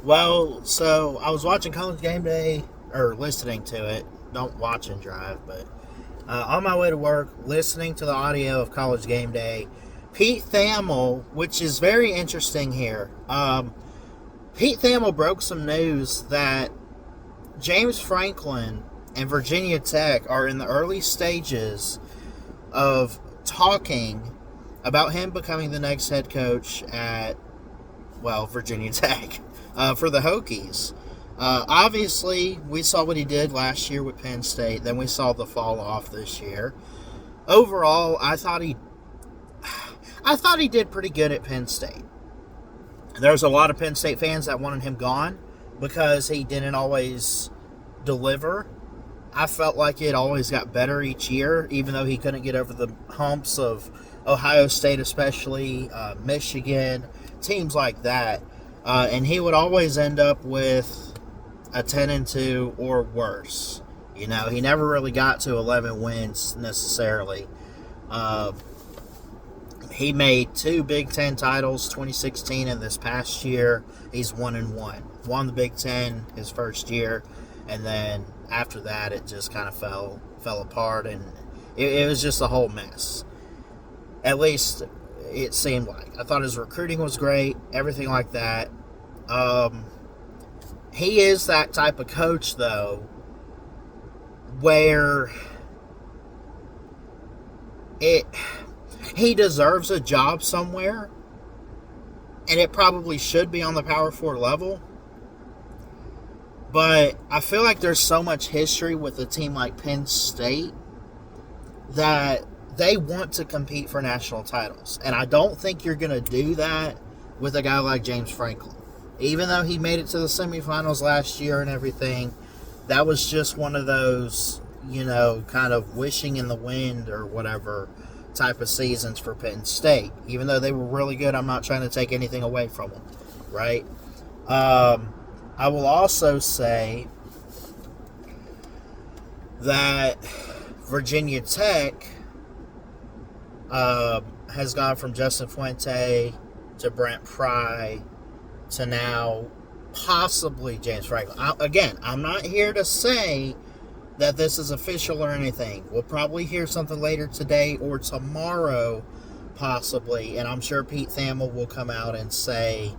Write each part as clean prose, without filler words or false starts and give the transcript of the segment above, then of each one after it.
Well, so I was watching College Game Day, or listening to it. Don't watch and drive, but on my way to work, listening to the audio of College Game Day. Pete Thamel, which is very interesting here. Pete Thamel broke some news that James Franklin and Virginia Tech are in the early stages of talking about him becoming the next head coach at, well, Virginia Tech for the Hokies. Obviously, we saw what he did last year with Penn State. Then we saw the fall off this year. Overall, I thought he did pretty good at Penn State. There's a lot of Penn State fans that wanted him gone because he didn't always deliver. I felt like it always got better each year, even though he couldn't get over the humps of Ohio State, especially Michigan, teams like that. And he would always end up with a 10-2 or worse. You know, he never really got to 11 wins necessarily. He made 2 Big Ten titles, 2016 and this past year. He's 1-1. Won the Big Ten his first year, and then after that, it just kind of fell apart, and it was just a whole mess. At least it seemed like. I thought his recruiting was great, everything like that. He is that type of coach, though, where he deserves a job somewhere, and it probably should be on the Power 4 level. But I feel like there's so much history with a team like Penn State that they want to compete for national titles. And I don't think you're going to do that with a guy like James Franklin. Even though he made it to the semifinals last year and everything, that was just one of those, kind of wishing in the wind or whatever type of seasons for Penn State. Even though they were really good, I'm not trying to take anything away from them, right? I will also say that Virginia Tech has gone from Justin Fuente to Brent Pry to now possibly James Franklin. Again, I'm not here to say that this is official or anything. We'll probably hear something later today or tomorrow, possibly, and I'm sure Pete Thamel will come out and say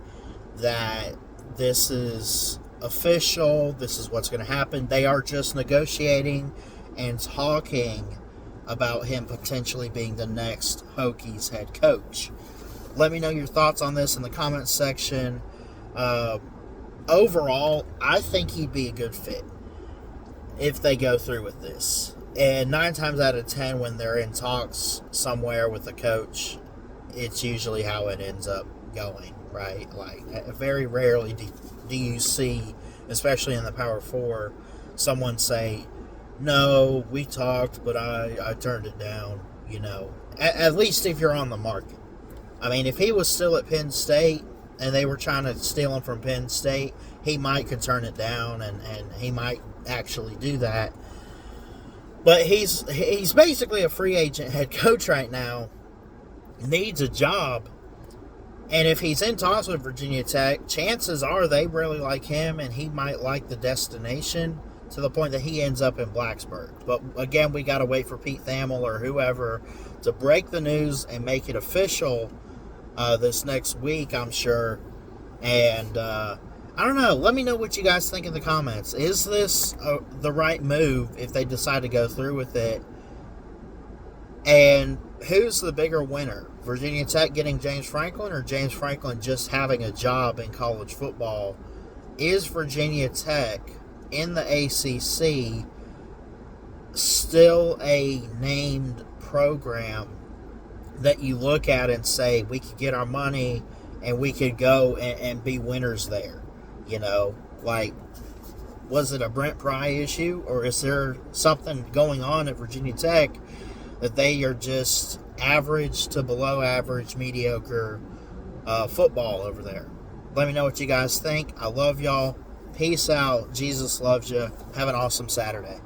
that this is official, this is what's going to happen. They are just negotiating and talking about him potentially being the next Hokies head coach. Let me know your thoughts on this in the comments section. Overall, I think he'd be a good fit if they go through with this. And 9 times out of 10, when they're in talks somewhere with a coach, it's usually how it ends up going, right? Like, very rarely do you see, especially in the Power 4, someone say, no, we talked, but I turned it down, At least if you're on the market. I mean, if he was still at Penn State and they were trying to steal him from Penn State, he might could turn it down, and he might actually do that. But he's basically a free agent head coach right now, needs a job, and if he's in talks with Virginia Tech, chances are they really like him, and he might like the destination to the point that he ends up in Blacksburg. But again, we got to wait for Pete Thamel or whoever to break the news and make it official this next week, I'm sure. And I don't know. Let me know what you guys think in the comments. Is this the right move if they decide to go through with it? And who's the bigger winner? Virginia Tech getting James Franklin, or James Franklin just having a job in college football? Is Virginia Tech in the ACC still a named program that you look at and say, we could get our money and we could go and be winners there? Like, was it a Brent Pry issue, or is there something going on at Virginia Tech that they are just average to below average, mediocre football over there? Let me know what you guys think. I love y'all. Peace out. Jesus loves you. Have an awesome Saturday.